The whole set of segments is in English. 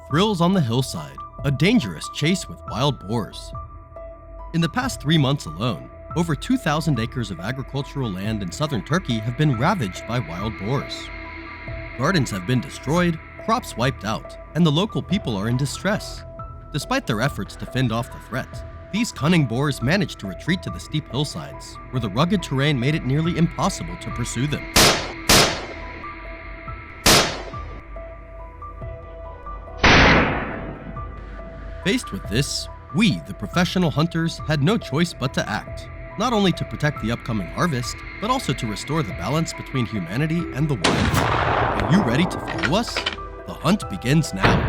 Thrills on the hillside, a dangerous chase with wild boars. In the past 3 months alone, over 2,000 acres of agricultural land in southern Turkey have been ravaged by wild boars. Gardens have been destroyed, crops wiped out, and the local people are in distress. Despite their efforts to fend off the threat, these cunning boars managed to retreat to the steep hillsides, where the rugged terrain made it nearly impossible to pursue them. Faced with this, we, the professional hunters, had no choice but to act, not only to protect the upcoming harvest, but also to restore the balance between humanity and the wild. Are you ready to follow us? The hunt begins now.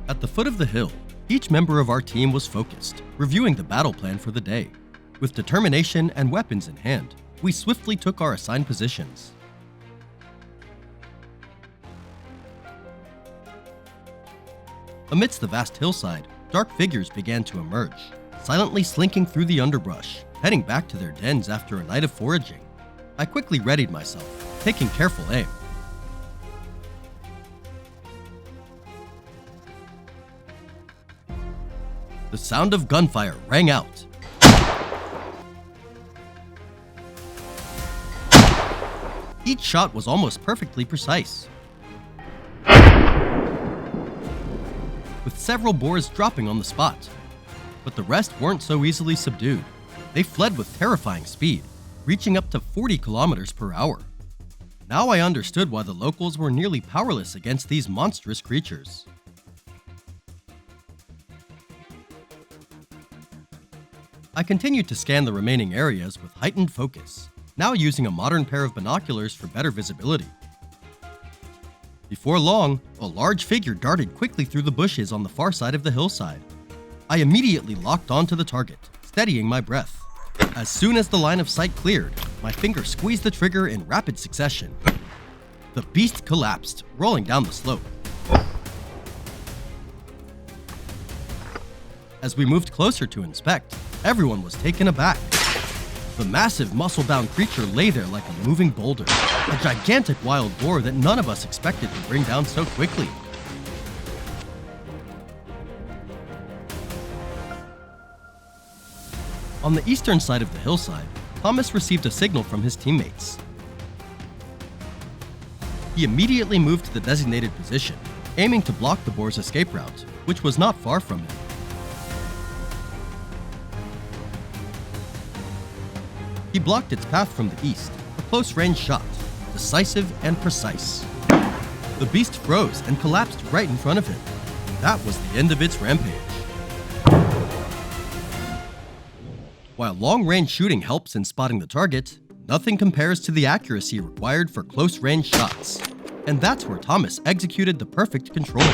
At the foot of the hill, each member of our team was focused, reviewing the battle plan for the day. With determination and weapons in hand, we swiftly took our assigned positions. Amidst the vast hillside, dark figures began to emerge, silently slinking through the underbrush, heading back to their dens after a night of foraging. I quickly readied myself, taking careful aim. The sound of gunfire rang out. Each shot was almost perfectly precise, with several boars dropping on the spot. But the rest weren't so easily subdued. They fled with terrifying speed, reaching up to 40 kilometers per hour. Now I understood why the locals were nearly powerless against these monstrous creatures. I continued to scan the remaining areas with heightened focus, now using a modern pair of binoculars for better visibility. Before long, a large figure darted quickly through the bushes on the far side of the hillside. I immediately locked onto the target, steadying my breath. As soon as the line of sight cleared, my finger squeezed the trigger in rapid succession. The beast collapsed, rolling down the slope. As we moved closer to inspect, everyone was taken aback. The massive, muscle-bound creature lay there like a moving boulder, a gigantic wild boar that none of us expected to bring down so quickly. On the eastern side of the hillside, Thomas received a signal from his teammates. He immediately moved to the designated position, aiming to block the boar's escape route, which was not far from him. He blocked its path from the east, a close-range shot, decisive and precise. The beast froze and collapsed right in front of him. That was the end of its rampage. While long-range shooting helps in spotting the target, nothing compares to the accuracy required for close-range shots. And that's where Thomas executed the perfect control.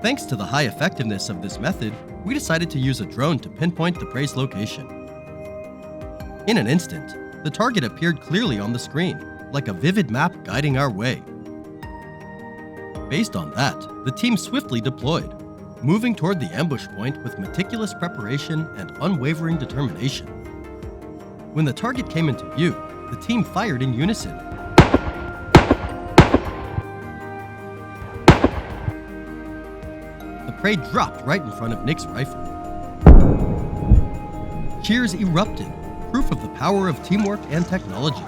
Thanks to the high effectiveness of this method, we decided to use a drone to pinpoint the prey's location. In an instant, the target appeared clearly on the screen, like a vivid map guiding our way. Based on that, the team swiftly deployed, moving toward the ambush point with meticulous preparation and unwavering determination. When the target came into view, the team fired in unison. The prey dropped right in front of Nick's rifle. Cheers erupted, proof of the power of teamwork and technology.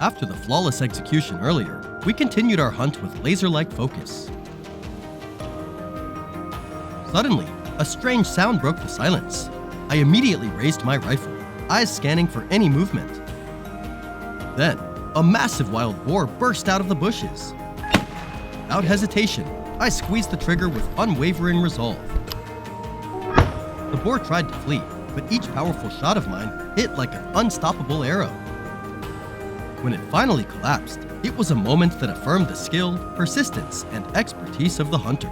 After the flawless execution earlier, we continued our hunt with laser-like focus. Suddenly, a strange sound broke the silence. I immediately raised my rifle, eyes scanning for any movement. Then, a massive wild boar burst out of the bushes. Without hesitation, I squeezed the trigger with unwavering resolve. The boar tried to flee, but each powerful shot of mine hit like an unstoppable arrow. When it finally collapsed, it was a moment that affirmed the skill, persistence, and expertise of the hunter.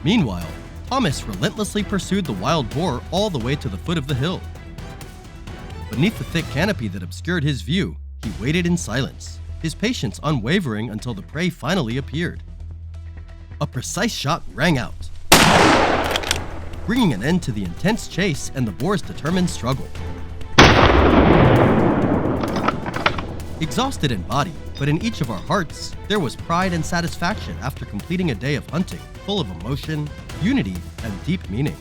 Meanwhile, Thomas relentlessly pursued the wild boar all the way to the foot of the hill. Beneath the thick canopy that obscured his view, he waited in silence, his patience unwavering until the prey finally appeared. A precise shot rang out, bringing an end to the intense chase and the boar's determined struggle. Exhausted in body, but in each of our hearts, there was pride and satisfaction after completing a day of hunting full of emotion, unity, and deep meaning.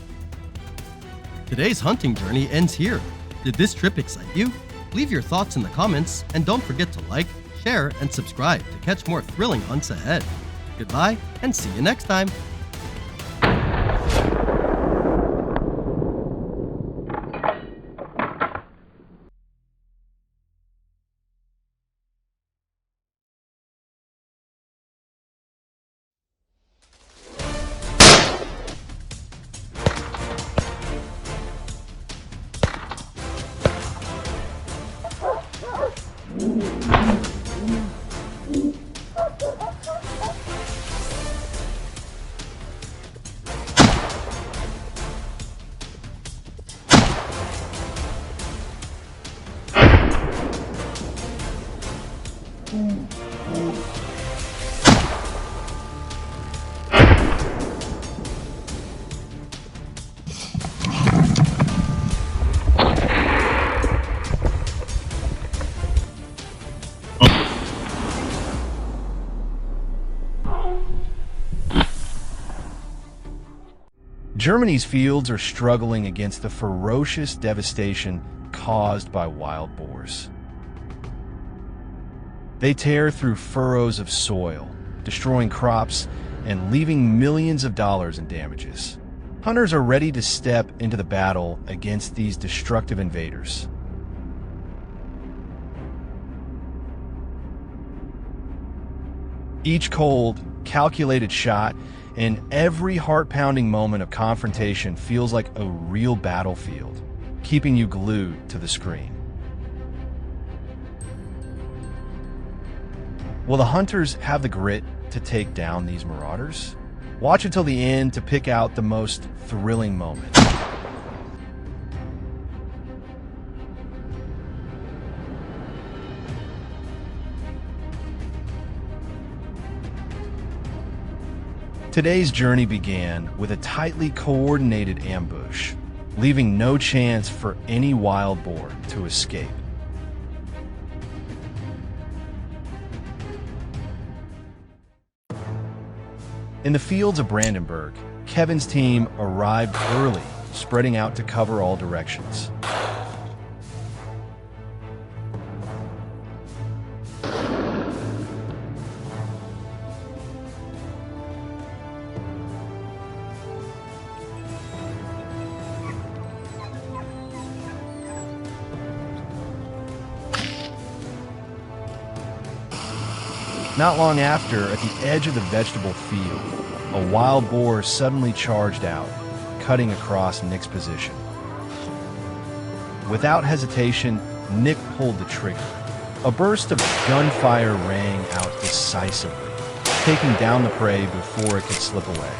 Today's hunting journey ends here. Did this trip excite you? Leave your thoughts in the comments, and don't forget to like, share, and subscribe to catch more thrilling hunts ahead. Goodbye, and see you next time! Germany's fields are struggling against the ferocious devastation caused by wild boars. They tear through furrows of soil, destroying crops and leaving millions of dollars in damages. Hunters are ready to step into the battle against these destructive invaders. Each cold, calculated shot and every heart-pounding moment of confrontation feels like a real battlefield, keeping you glued to the screen. Will the hunters have the grit to take down these marauders? Watch until the end to pick out the most thrilling moment. Today's journey began with a tightly coordinated ambush, leaving no chance for any wild boar to escape. In the fields of Brandenburg, Kevin's team arrived early, spreading out to cover all directions. Not long after, at the edge of the vegetable field, a wild boar suddenly charged out, cutting across Nick's position. Without hesitation, Nick pulled the trigger. A burst of gunfire rang out decisively, taking down the prey before it could slip away.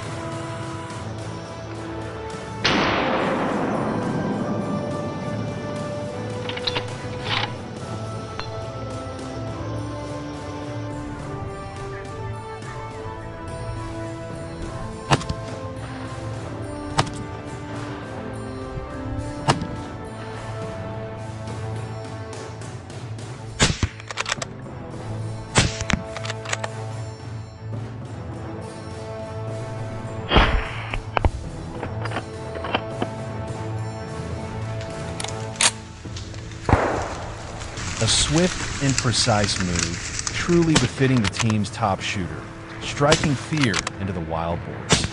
A swift and precise move, truly befitting the team's top shooter, striking fear into the wild boars.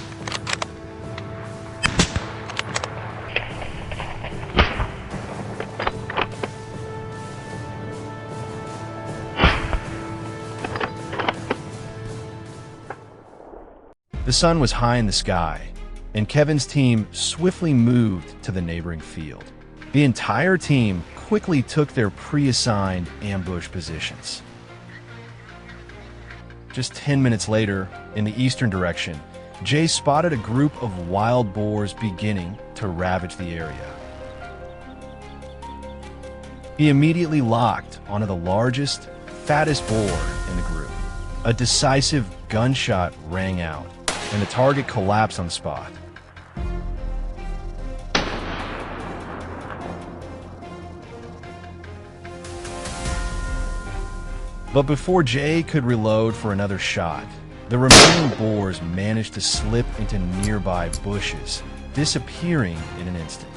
The sun was high in the sky, and Kevin's team swiftly moved to the neighboring field. The entire team quickly took their pre-assigned ambush positions. Just 10 minutes later, in the eastern direction, Jay spotted a group of wild boars beginning to ravage the area. He immediately locked onto the largest, fattest boar in the group. A decisive gunshot rang out, and the target collapsed on the spot. But before Jay could reload for another shot, the remaining boars managed to slip into nearby bushes, disappearing in an instant.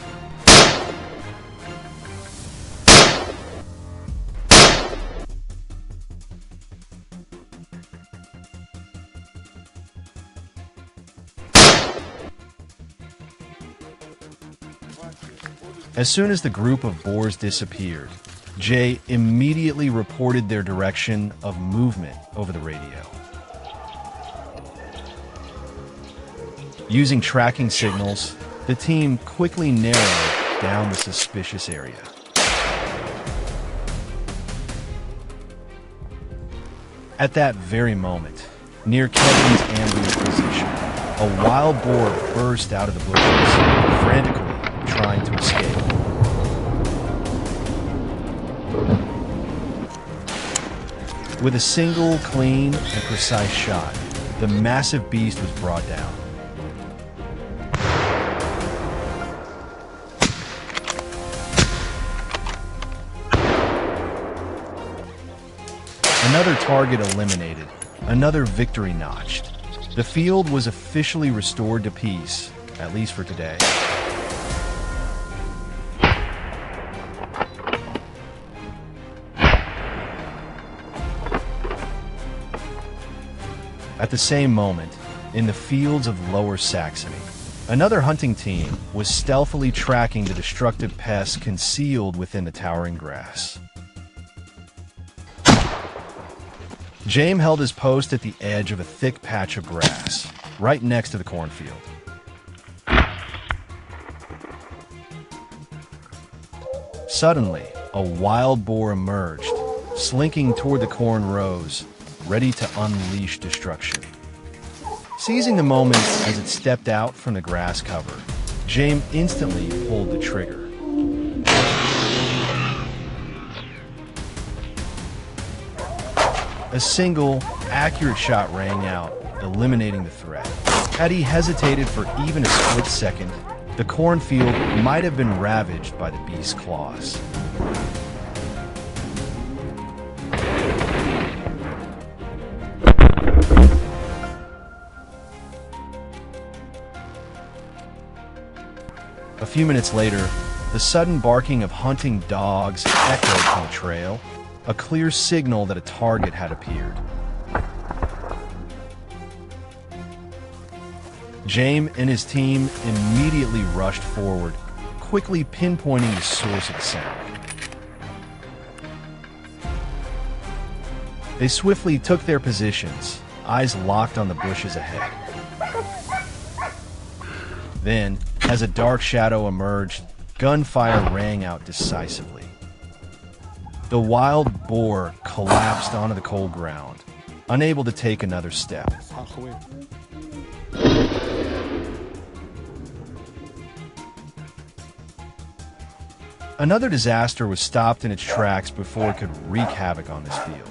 As soon as the group of boars disappeared, Jay immediately reported their direction of movement over the radio. Using tracking signals, the team quickly narrowed down the suspicious area. At that very moment, near Kevin's ambush position, a wild boar burst out of the bushes, frantically trying to escape. With a single, clean, and precise shot, the massive beast was brought down. Another target eliminated, another victory notched. The field was officially restored to peace, at least for today. At the same moment, in the fields of Lower Saxony, another hunting team was stealthily tracking the destructive pests concealed within the towering grass. James held his post at the edge of a thick patch of grass, right next to the cornfield. Suddenly, a wild boar emerged, slinking toward the corn rows, ready to unleash destruction. Seizing the moment as it stepped out from the grass cover, James instantly pulled the trigger. A single, accurate shot rang out, eliminating the threat. Had he hesitated for even a split second, the cornfield might have been ravaged by the beast's claws. A few minutes later, the sudden barking of hunting dogs echoed from the trail, a clear signal that a target had appeared. James and his team immediately rushed forward, quickly pinpointing the source of the sound. They swiftly took their positions, eyes locked on the bushes ahead. Then, as a dark shadow emerged, gunfire rang out decisively. The wild boar collapsed onto the cold ground, unable to take another step. Another disaster was stopped in its tracks before it could wreak havoc on this field.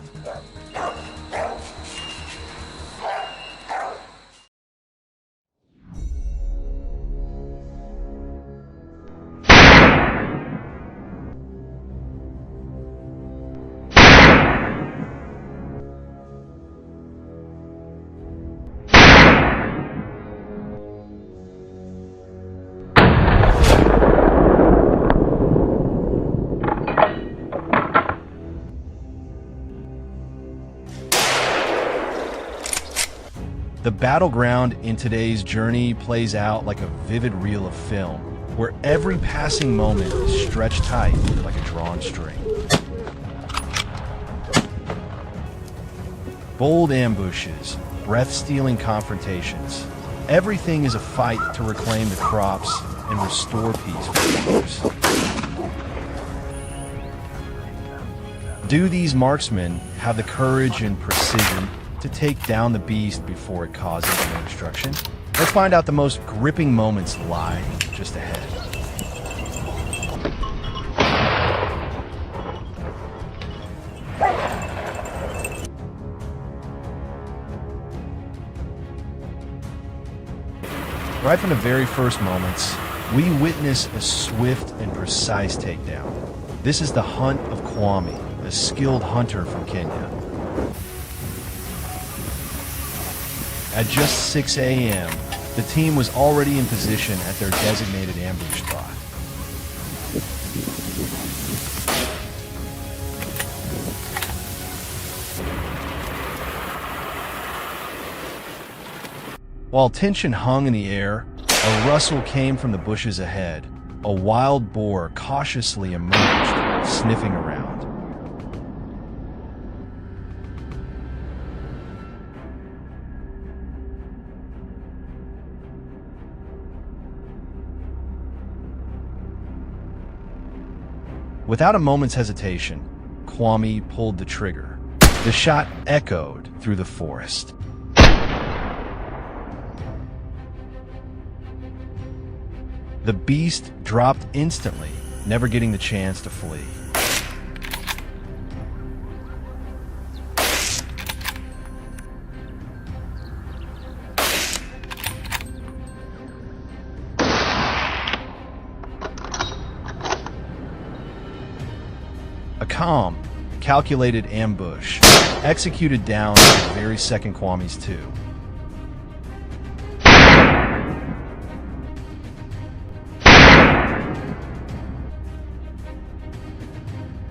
The battleground in today's journey plays out like a vivid reel of film, where every passing moment is stretched tight like a drawn string. Bold ambushes, breath-stealing confrontations. Everything is a fight to reclaim the crops and restore peace for farmers. Do these marksmen have the courage and precision to take down the beast before it causes more destruction? Let's find out. The most gripping moments lie just ahead. Right from the very first moments, we witness a swift and precise takedown. This is the hunt of Kwame, a skilled hunter from Kenya. At just 6 a.m., the team was already in position at their designated ambush spot. While tension hung in the air, a rustle came from the bushes ahead. A wild boar cautiously emerged, sniffing around. Without a moment's hesitation, Kwame pulled the trigger. The shot echoed through the forest. The beast dropped instantly, never getting the chance to flee. A calm, calculated ambush, executed down to the very second Kwame's two.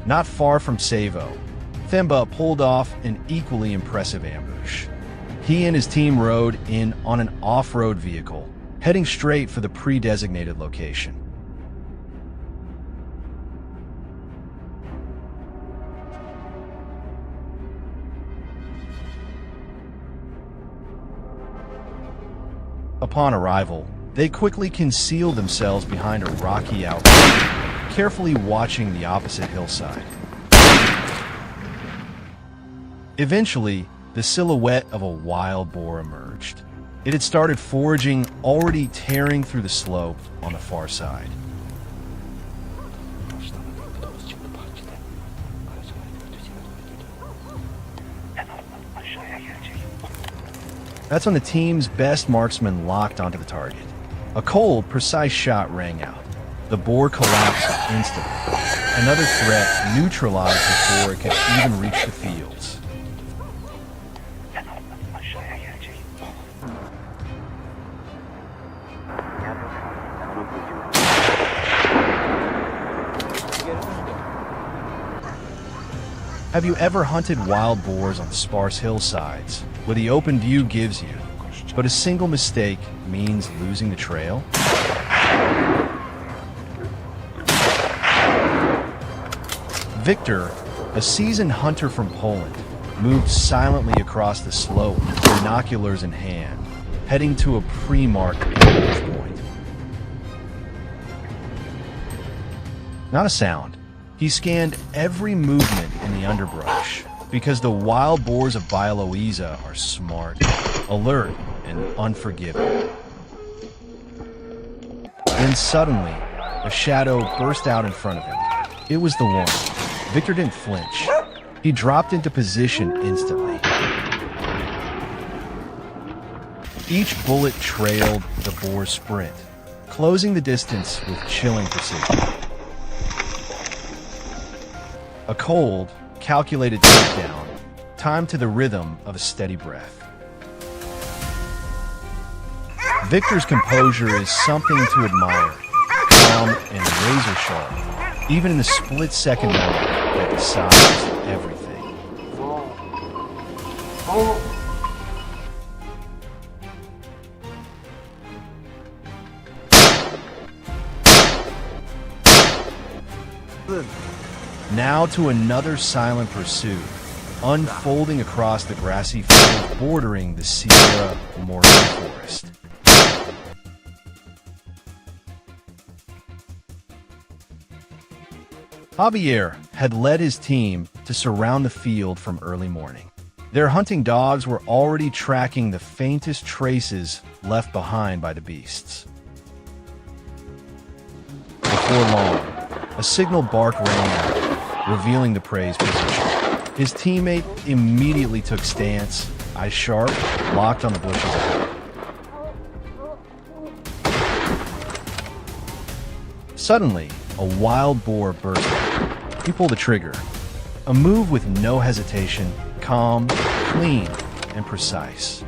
Not far from Savo, Themba pulled off an equally impressive ambush. He and his team rode in on an off-road vehicle, heading straight for the pre-designated location. Upon arrival, they quickly concealed themselves behind a rocky outcrop, carefully watching the opposite hillside. Eventually, the silhouette of a wild boar emerged. It had started foraging, already tearing through the slope on the far side. That's when the team's best marksman locked onto the target. A cold, precise shot rang out. The boar collapsed instantly. Another threat neutralized before it could even reach the fields. Have you ever hunted wild boars on sparse hillsides, where the open view gives you, but a single mistake means losing the trail? Victor, a seasoned hunter from Poland, moved silently across the slope, binoculars in hand, heading to a pre-marked ambush point. Not a sound. He scanned every movement in the underbrush, because the wild boars of Baialoiza are smart, alert, and unforgiving. Then suddenly, a shadow burst out in front of him. It was the one. Victor didn't flinch. He dropped into position instantly. Each bullet trailed the boar's sprint, closing the distance with chilling precision. A cold, calculated takedown, timed to the rhythm of a steady breath. Victor's composure is something to admire, calm and razor sharp, even in the split-second moment that decides everything. Now to another silent pursuit, unfolding across the grassy field bordering the Sierra Morena forest. Javier had led his team to surround the field from early morning. Their hunting dogs were already tracking the faintest traces left behind by the beasts. Before long, a signal bark rang out, revealing the prey's position. His teammate immediately took stance, eyes sharp, locked on the bushes ahead. Suddenly, a wild boar burst out. He pulled the trigger. A move with no hesitation, calm, clean, and precise.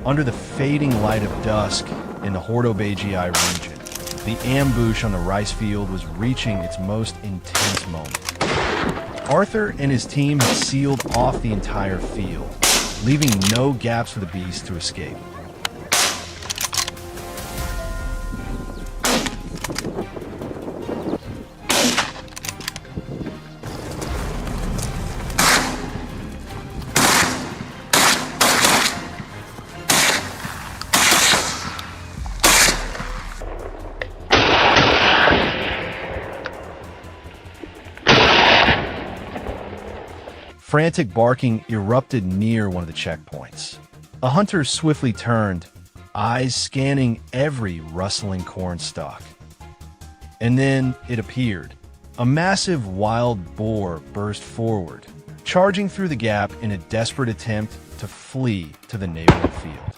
Under the fading light of dusk in the Hordo-Bagi region, the ambush on the rice field was reaching its most intense moment. Arthur and his team had sealed off the entire field, leaving no gaps for the beast to escape. Frantic barking erupted near one of the checkpoints. A hunter swiftly turned, eyes scanning every rustling corn stalk. And then it appeared. A massive wild boar burst forward, charging through the gap in a desperate attempt to flee to the neighboring field.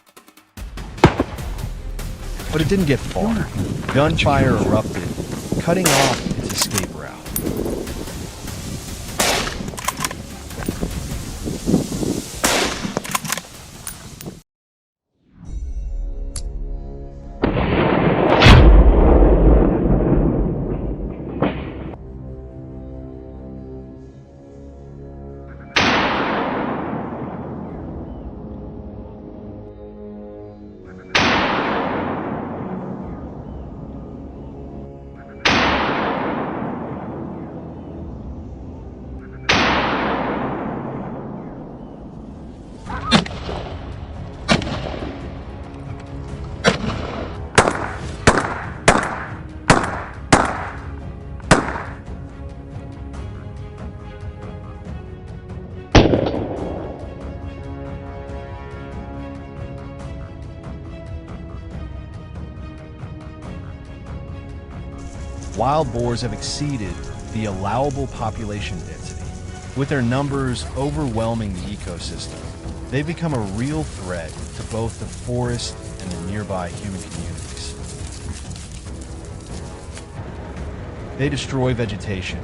But it didn't get far. Gunfire erupted, cutting off its escape route. Wild boars have exceeded the allowable population density. With their numbers overwhelming the ecosystem, they've become a real threat to both the forest and the nearby human communities. They destroy vegetation,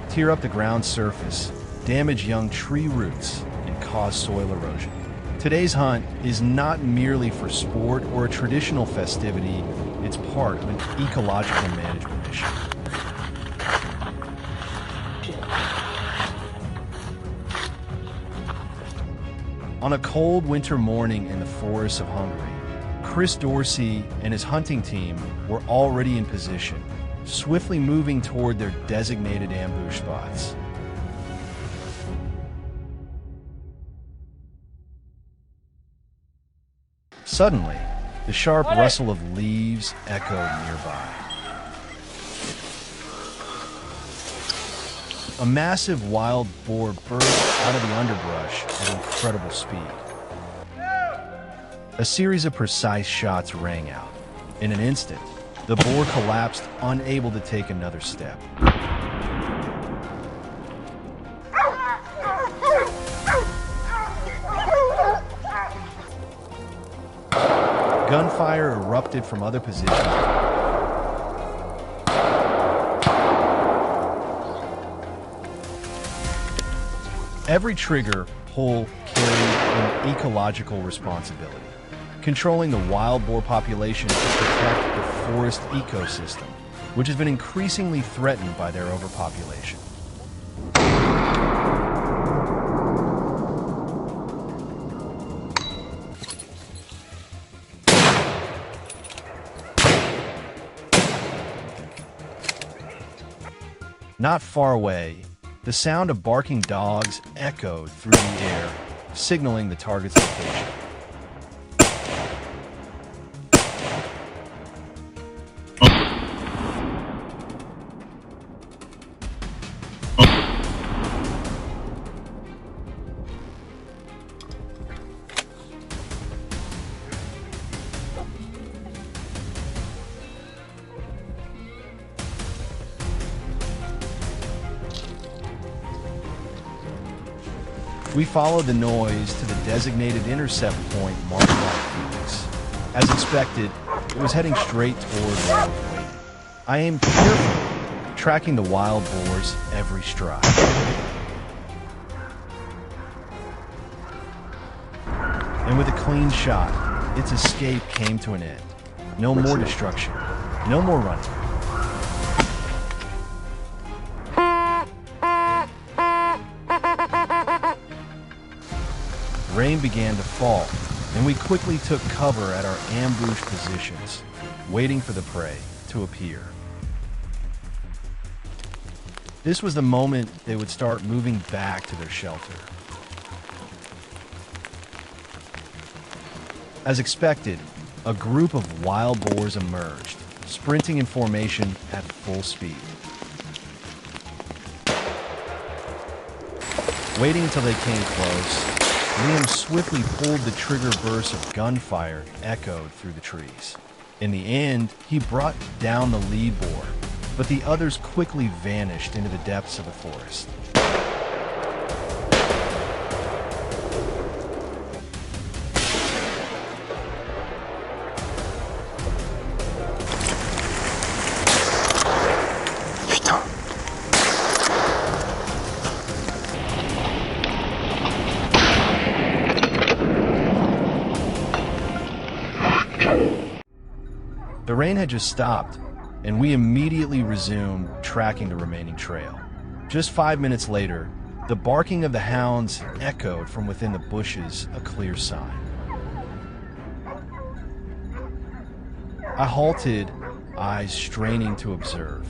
tear up the ground surface, damage young tree roots, and cause soil erosion. Today's hunt is not merely for sport or a traditional festivity, it's part of an ecological management mission. On a cold winter morning in the forests of Hungary, Chris Dorsey and his hunting team were already in position, swiftly moving toward their designated ambush spots. Suddenly, the sharp rustle of leaves echoed nearby. A massive wild boar burst out of the underbrush at incredible speed. A series of precise shots rang out. In an instant, the boar collapsed, unable to take another step. Gunfire erupted from other positions. Every trigger pull carried an ecological responsibility, controlling the wild boar population to protect the forest ecosystem, which has been increasingly threatened by their overpopulation. Not far away, the sound of barking dogs echoed through the air, signaling the target's location. We followed the noise to the designated intercept point marked by Phoenix. As expected, it was heading straight toward where I was waiting. I aimed carefully, tracking the wild boar's every stride. And with a clean shot, its escape came to an end. No more destruction, no more running. Rain began to fall, and we quickly took cover at our ambush positions, waiting for the prey to appear. This was the moment they would start moving back to their shelter. As expected, a group of wild boars emerged, sprinting in formation at full speed. Waiting until they came close, Liam swiftly pulled the trigger. Bursts of gunfire echoed through the trees. In the end, he brought down the lead boar, but the others quickly vanished into the depths of the forest. The rain had just stopped, and we immediately resumed tracking the remaining trail. Just 5 minutes later, the barking of the hounds echoed from within the bushes, a clear sign. I halted, eyes straining to observe.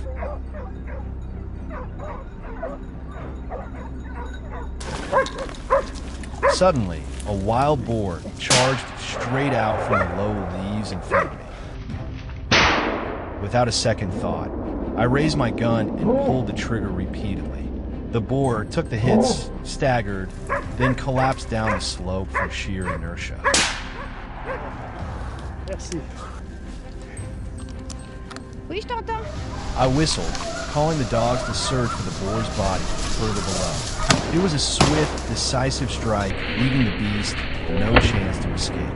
Suddenly, a wild boar charged straight out from the low leaves in front of me. Without a second thought, I raised my gun and pulled the trigger repeatedly. The boar took the hits, staggered, then collapsed down the slope from sheer inertia. I whistled, calling the dogs to search for the boar's body further below. It was a swift, decisive strike, leaving the beast no chance to escape.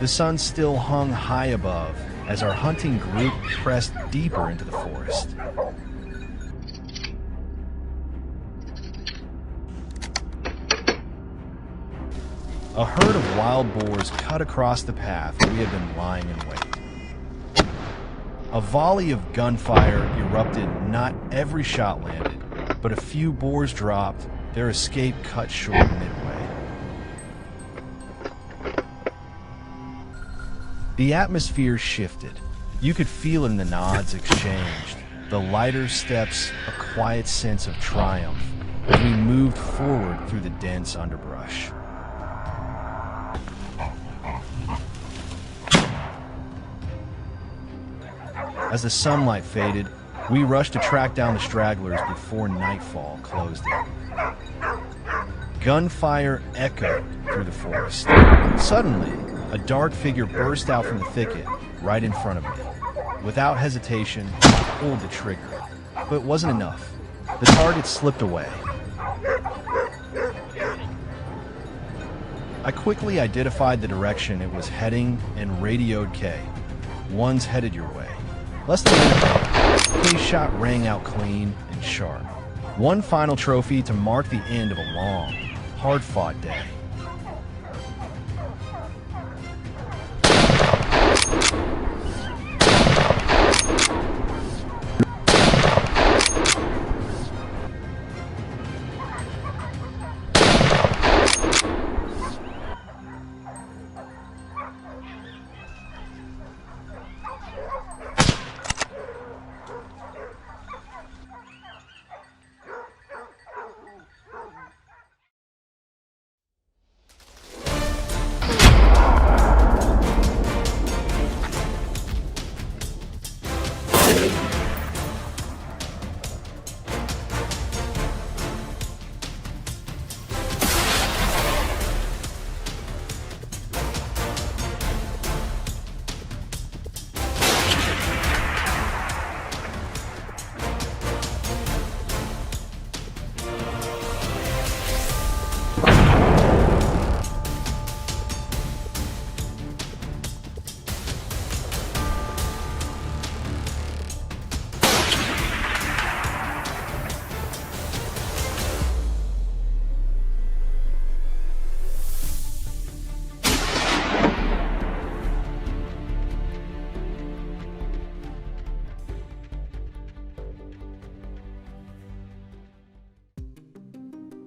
The sun still hung high above as our hunting group pressed deeper into the forest. A herd of wild boars cut across the path we had been lying in wait. A volley of gunfire erupted. Not every shot landed, but a few boars dropped, their escape cut short midway. The atmosphere shifted. You could feel it in the nods exchanged, the lighter steps, a quiet sense of triumph as we moved forward through the dense underbrush. As the sunlight faded, we rushed to track down the stragglers before nightfall closed in. Gunfire echoed through the forest. Suddenly, a dark figure burst out from the thicket right in front of me. Without hesitation, I pulled the trigger, but it wasn't enough. The target slipped away. I quickly identified the direction it was heading and radioed Kay. "One's headed your way." Less than a minute later, Kay's shot rang out clean and sharp. One final trophy to mark the end of a long, hard-fought day.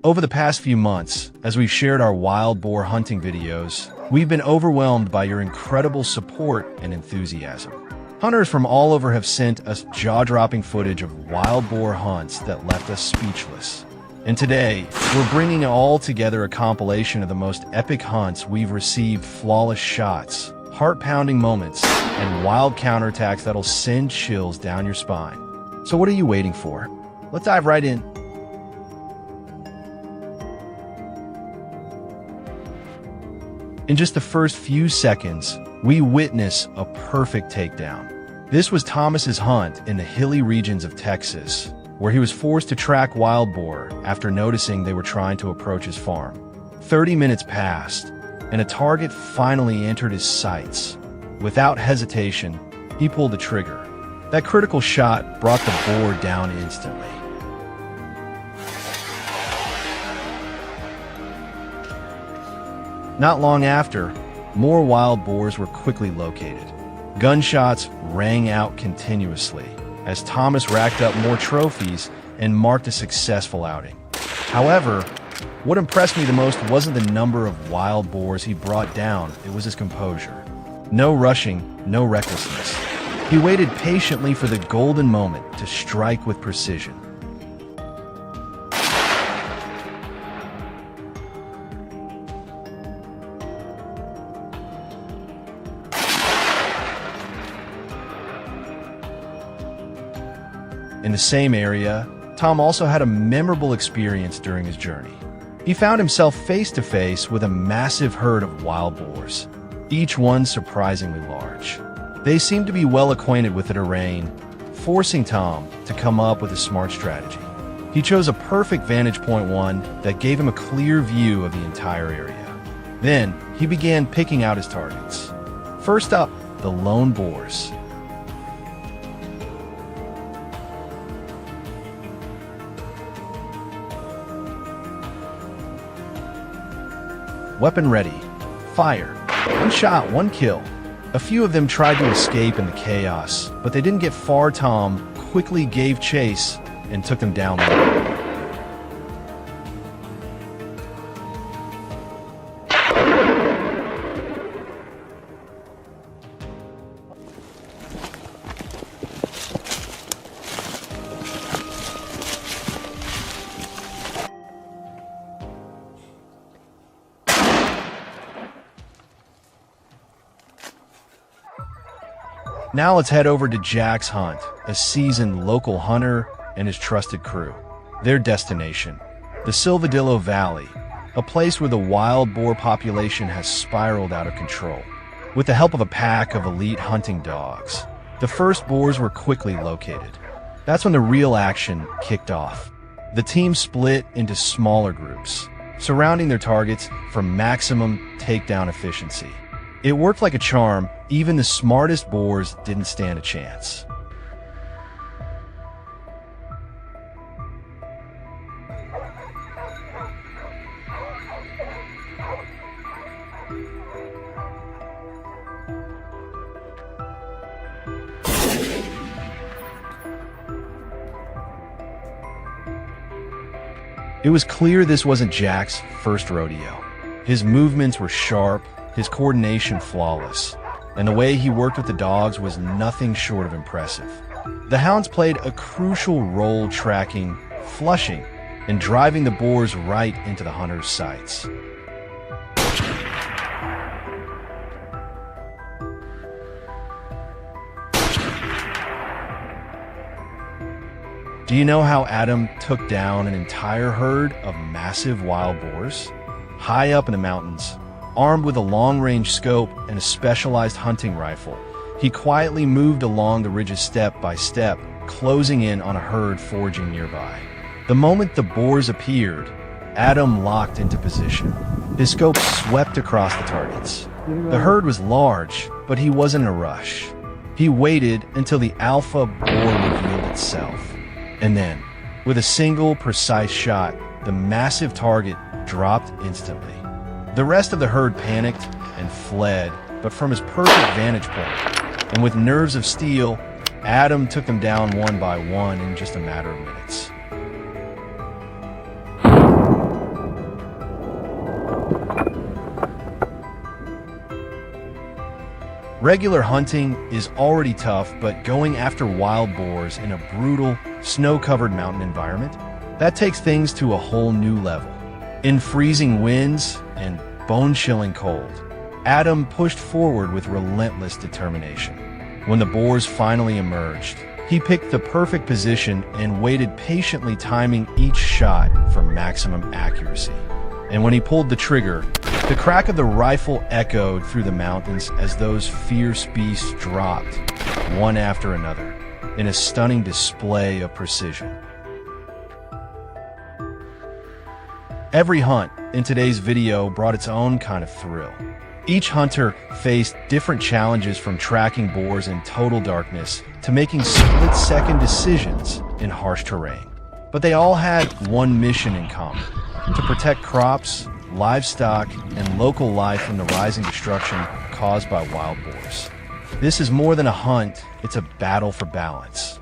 Over the past few months, as we've shared our wild boar hunting videos, we've been overwhelmed by your incredible support and enthusiasm. Hunters from all over have sent us jaw-dropping footage of wild boar hunts that left us speechless. And today, we're bringing all together a compilation of the most epic hunts we've received: flawless shots, heart-pounding moments, and wild counterattacks that'll send chills down your spine. So what are you waiting for? Let's dive right in. In just the first few seconds, we witness a perfect takedown. This was Thomas's hunt in the hilly regions of Texas, where he was forced to track wild boar after noticing they were trying to approach his farm. 30 minutes passed, and a target finally entered his sights. Without hesitation, he pulled the trigger. That critical shot brought the boar down instantly. Not long after, more wild boars were quickly located. Gunshots rang out continuously as Thomas racked up more trophies and marked a successful outing. However, what impressed me the most wasn't the number of wild boars he brought down, it was his composure. No rushing, no recklessness. He waited patiently for the golden moment to strike with precision. In the same area, Tom also had a memorable experience during his journey. He found himself face to face with a massive herd of wild boars, each one surprisingly large. They seemed to be well acquainted with the terrain, forcing Tom to come up with a smart strategy. He chose a perfect vantage point, one that gave him a clear view of the entire area. Then, he began picking out his targets. First up, the lone boars. Weapon ready. Fire. One shot, one kill. A few of them tried to escape in the chaos, but they didn't get far. Tom quickly gave chase and took them down low. Now let's head over to Jack's hunt, a seasoned local hunter and his trusted crew. Their destination, the Silvadillo Valley, a place where the wild boar population has spiraled out of control. With the help of a pack of elite hunting dogs, the first boars were quickly located. That's when the real action kicked off. The team split into smaller groups, surrounding their targets for maximum takedown efficiency. It worked like a charm. Even the smartest boars didn't stand a chance. It was clear this wasn't Jack's first rodeo. His movements were sharp, his coordination flawless, and the way he worked with the dogs was nothing short of impressive. The hounds played a crucial role tracking, flushing, and driving the boars right into the hunter's sights. Do you know how Adam took down an entire herd of massive wild boars? High up in the mountains, armed with a long-range scope and a specialized hunting rifle, he quietly moved along the ridges step by step, closing in on a herd foraging nearby. The moment the boars appeared, Adam locked into position. His scope swept across the targets. The herd was large, but he wasn't in a rush. He waited until the alpha boar revealed itself. And then, with a single precise shot, the massive target dropped instantly. The rest of the herd panicked and fled, but from his perfect vantage point, and with nerves of steel, Adam took them down one by one in just a matter of minutes. Regular hunting is already tough, but going after wild boars in a brutal, snow-covered mountain environment, that takes things to a whole new level. In freezing winds and bone-chilling cold, Adam pushed forward with relentless determination. When the boars finally emerged, he picked the perfect position and waited patiently, timing each shot for maximum accuracy. And when he pulled the trigger, the crack of the rifle echoed through the mountains as those fierce beasts dropped, one after another, in a stunning display of precision. Every hunt in today's video brought its own kind of thrill. Each hunter faced different challenges, from tracking boars in total darkness to making split-second decisions in harsh terrain. But they all had one mission in common: to protect crops, livestock, and local life from the rising destruction caused by wild boars. This is more than a hunt, it's a battle for balance.